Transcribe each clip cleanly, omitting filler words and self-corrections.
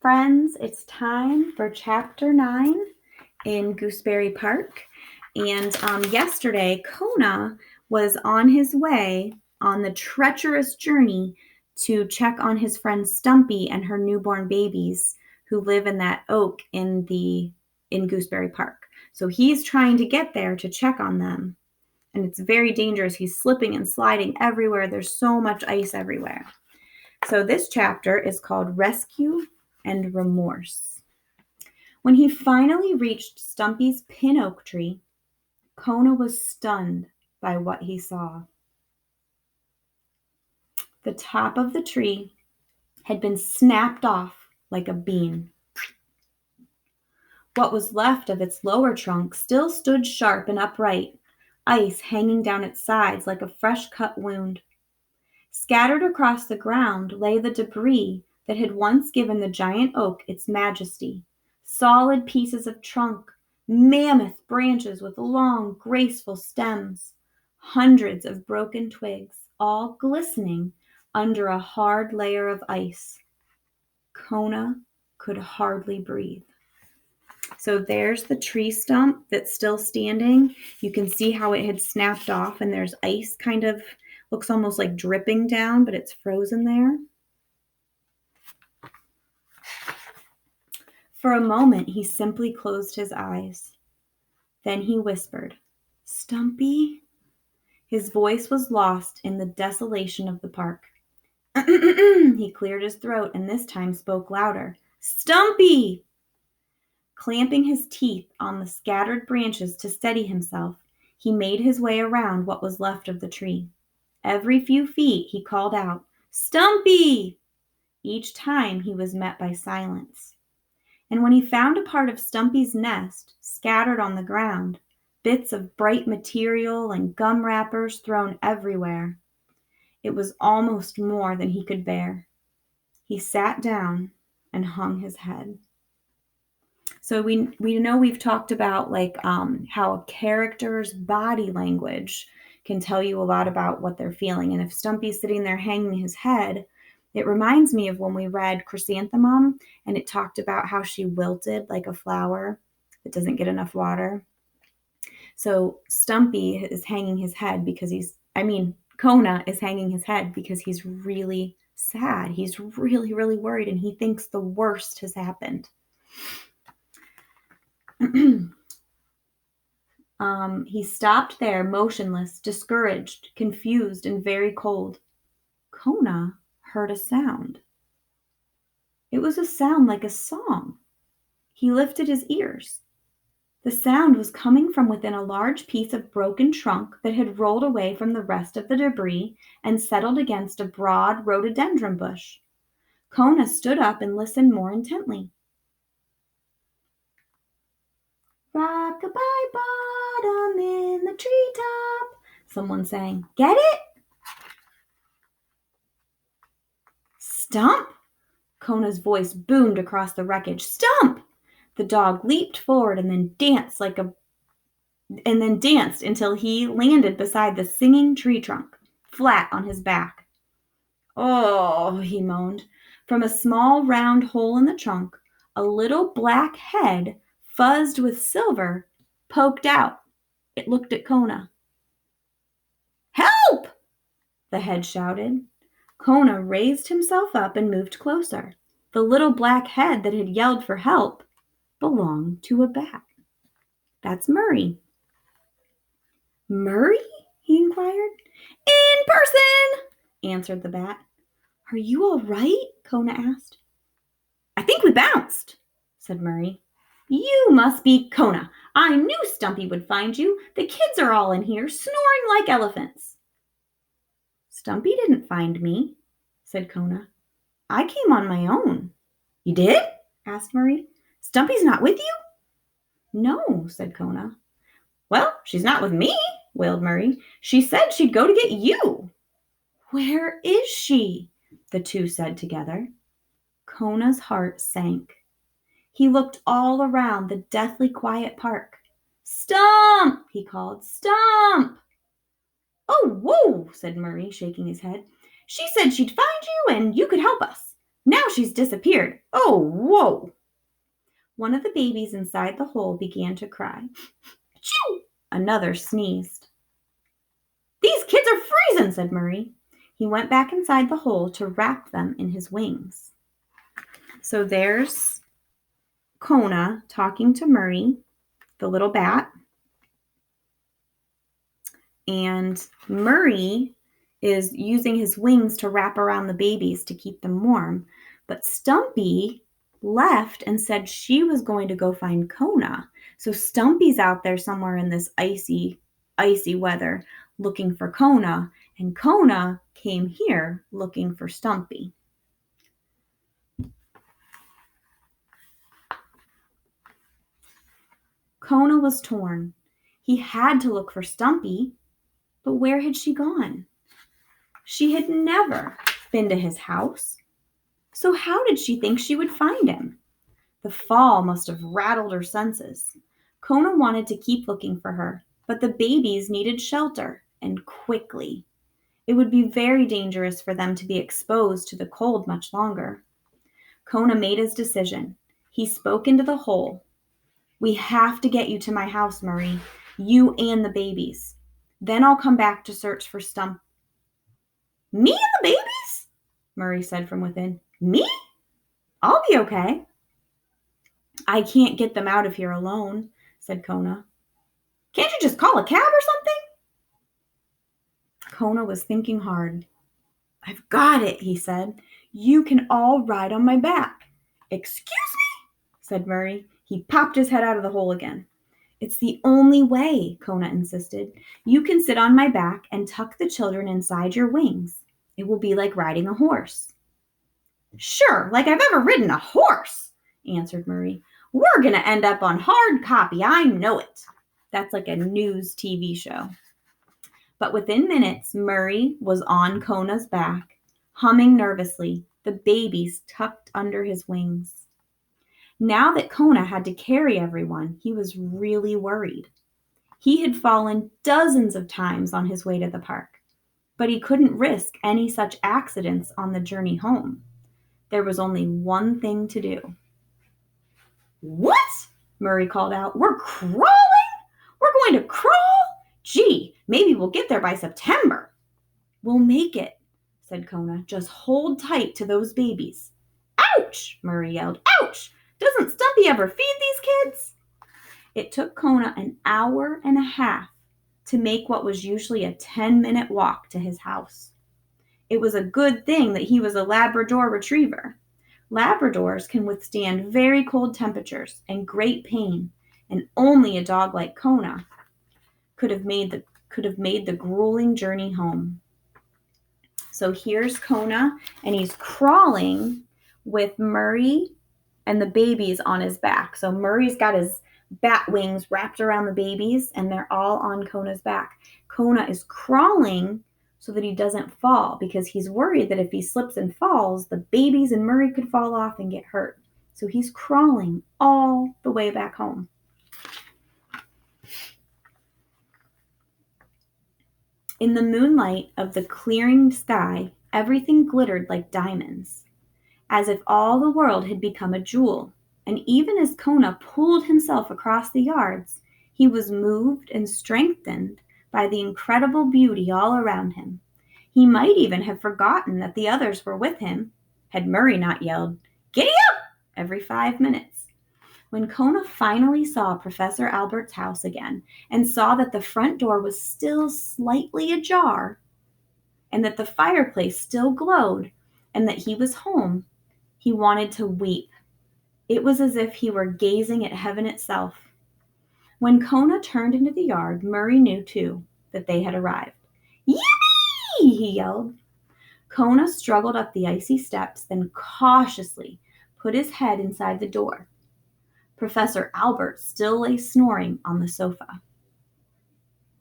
Friends, it's time for Chapter 9 in Gooseberry Park. And yesterday, Kona was on his way on the treacherous journey to check on his friend Stumpy and her newborn babies who live in that oak in Gooseberry Park. So he's trying to get there to check on them. And it's very dangerous. He's slipping and sliding everywhere. There's so much ice everywhere. So this chapter is called Rescue and Remorse. When he finally reached Stumpy's pin oak tree, Kona was stunned by what he saw. The top of the tree had been snapped off like a beam. What was left of its lower trunk still stood sharp and upright, ice hanging down its sides like a fresh cut wound. Scattered across the ground lay the debris that had once given the giant oak its majesty. Solid pieces of trunk, mammoth branches with long, graceful stems, hundreds of broken twigs, all glistening under a hard layer of ice. Kona could hardly breathe. So there's the tree stump that's still standing. You can see how it had snapped off, and there's ice kind of, looks almost like dripping down, but it's frozen there. For a moment, he simply closed his eyes. Then he whispered, "Stumpy?" His voice was lost in the desolation of the park. He cleared his throat and this time spoke louder. "Stumpy!" Clamping his teeth on the scattered branches to steady himself, he made his way around what was left of the tree. Every few feet he called out, "Stumpy!" Each time he was met by silence. And when he found a part of Stumpy's nest scattered on the ground, bits of bright material and gum wrappers thrown everywhere, it was almost more than he could bear. He sat down and hung his head. So we know we've talked about how a character's body language can tell you a lot about what they're feeling. And if Stumpy's sitting there hanging his head, it reminds me of when we read Chrysanthemum, and it talked about how she wilted like a flower that doesn't get enough water. So Stumpy is hanging his head because Kona is hanging his head because he's really sad. He's really, really worried, and he thinks the worst has happened. He stopped there, motionless, discouraged, confused, and very cold. Kona heard a sound. It was a sound like a song. He lifted his ears. The sound was coming from within a large piece of broken trunk that had rolled away from the rest of the debris and settled against a broad rhododendron bush. Kona stood up and listened more intently. "Rock-a-bye bottom in the treetop," someone sang. "Get it?" "Stump!" Kona's voice boomed across the wreckage. "Stump!" The dog leaped forward and then danced until he landed beside the singing tree trunk, flat on his back. "Oh," he moaned. From a small round hole in the trunk, a little black head, fuzzed with silver, poked out. It looked at Kona. "Help!" the head shouted. Kona raised himself up and moved closer. The little black head that had yelled for help belonged to a bat. "That's Murray." "Murray?" he inquired. "In person," answered the bat. "Are you all right?" Kona asked. "I think we bounced," said Murray. "You must be Kona. I knew Stumpy would find you. The kids are all in here, snoring like elephants." "Stumpy didn't find me," said Kona. "I came on my own." "You did?" asked Murray. "Stumpy's not with you?" "No," said Kona. "Well, she's not with me," wailed Murray. "She said she'd go to get you." "Where is she?" the two said together. Kona's heart sank. He looked all around the deathly quiet park. "Stump!" he called. "Stump!" "Oh, whoa!" said Murray, shaking his head. "She said she'd find you and you could help us. Now she's disappeared. Oh, whoa! One of the babies inside the hole began to cry. Achoo! Another sneezed. These kids are freezing, said Murray. He went back inside the hole to wrap them in his wings. So there's Kona talking to Murray, the little bat. And Murray is using his wings to wrap around the babies to keep them warm. But Stumpy left and said she was going to go find Kona. So Stumpy's out there somewhere in this icy weather looking for Kona. And Kona came here looking for Stumpy. Kona was torn. He had to look for Stumpy, but where had she gone? She had never been to his house. So how did she think she would find him? The fall must have rattled her senses. Kona wanted to keep looking for her, but the babies needed shelter, and quickly. It would be very dangerous for them to be exposed to the cold much longer. Kona made his decision. He spoke into the hole. We have to get you to my house, Murray. You and the babies. Then I'll come back to search for Stump. Me and the babies? Murray said from within. Me? I'll be okay. I can't get them out of here alone, said Kona. Can't you just call a cab or something? Kona was thinking hard. I've got it, he said. You can all ride on my back. Excuse me, said Murray. He popped his head out of the hole again. It's the only way, Kona insisted. You can sit on my back and tuck the children inside your wings. It will be like riding a horse. Sure, like I've ever ridden a horse, answered Murray. We're going to end up on hard copy, I know it. That's like a news TV show. But within minutes, Murray was on Kona's back, humming nervously, the babies tucked under his wings. Now that Kona had to carry everyone, he was really worried. He had fallen dozens of times on his way to the park, but he couldn't risk any such accidents on the journey home. There was only one thing to do. What? Murray called out. We're crawling? We're going to crawl? Gee, maybe we'll get there by September. We'll make it, said Kona. Just hold tight to those babies. Ouch! Murray yelled. Ouch! Doesn't Stumpy ever feed these kids? It took Kona an hour and a half to make what was usually a 10-minute walk to his house. It was a good thing that he was a Labrador retriever. Labradors can withstand very cold temperatures and great pain, and only a dog like Kona could have made the grueling journey home. So here's Kona, and he's crawling with Murray and the babies on his back. So Murray's got his bat wings wrapped around the babies, and they're all on Kona's back. Kona is crawling so that he doesn't fall, because he's worried that if he slips and falls, the babies and Murray could fall off and get hurt. So he's crawling all the way back home. In the moonlight of the clearing sky, everything glittered like diamonds, as if all the world had become a jewel. And even as Kona pulled himself across the yards, he was moved and strengthened by the incredible beauty all around him. He might even have forgotten that the others were with him, had Murray not yelled, "Giddy up!" every 5 minutes. When Kona finally saw Professor Albert's house again and saw that the front door was still slightly ajar and that the fireplace still glowed and that he was home, he wanted to weep. It was as if he were gazing at heaven itself. When Kona turned into the yard, Murray knew, too, that they had arrived. Yippee! He yelled. Kona struggled up the icy steps, then cautiously put his head inside the door. Professor Albert still lay snoring on the sofa.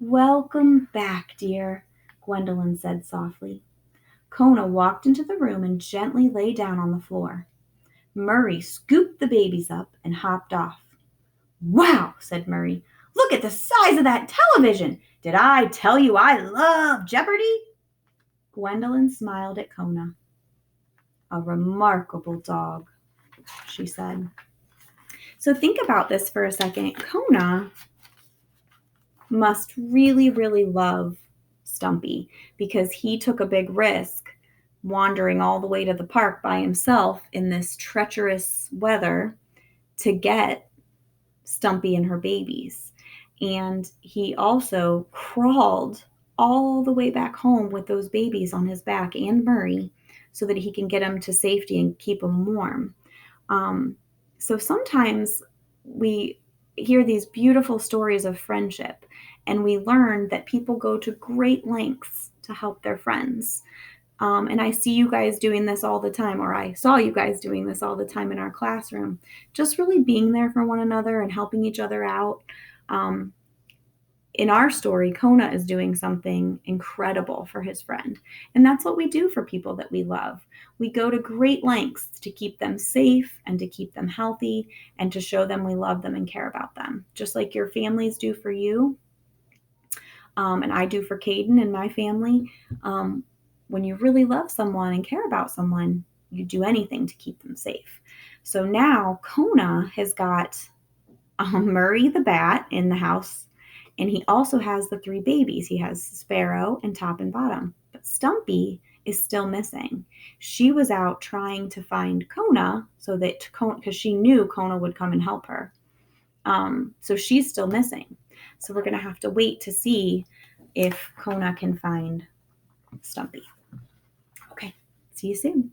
Welcome back, dear, Gwendolyn said softly. Kona walked into the room and gently lay down on the floor. Murray scooped the babies up and hopped off. Wow, said Murray. Look at the size of that television. Did I tell you I love Jeopardy? Gwendolyn smiled at Kona. A remarkable dog, she said. So think about this for a second. Kona must really, really love Stumpy because he took a big risk wandering all the way to the park by himself in this treacherous weather to get Stumpy and her babies. And he also crawled all the way back home with those babies on his back and Murray so that he can get them to safety and keep them warm. So sometimes we hear these beautiful stories of friendship and we learn that people go to great lengths to help their friends. And I see you guys doing this all the time, or I saw you guys doing this all the time in our classroom, just really being there for one another and helping each other out. In our story, Kona is doing something incredible for his friend. And that's what we do for people that we love. We go to great lengths to keep them safe and to keep them healthy and to show them we love them and care about them, just like your families do for you. And I do for Caden and my family. When you really love someone and care about someone, you do anything to keep them safe. So now Kona has got Murray the bat in the house, and he also has the 3 babies. He has Sparrow and Top and Bottom, but Stumpy is still missing. She was out trying to find Kona so that because she knew Kona would come and help her. So she's still missing. So we're going to have to wait to see if Kona can find Stumpy. Okay, see you soon.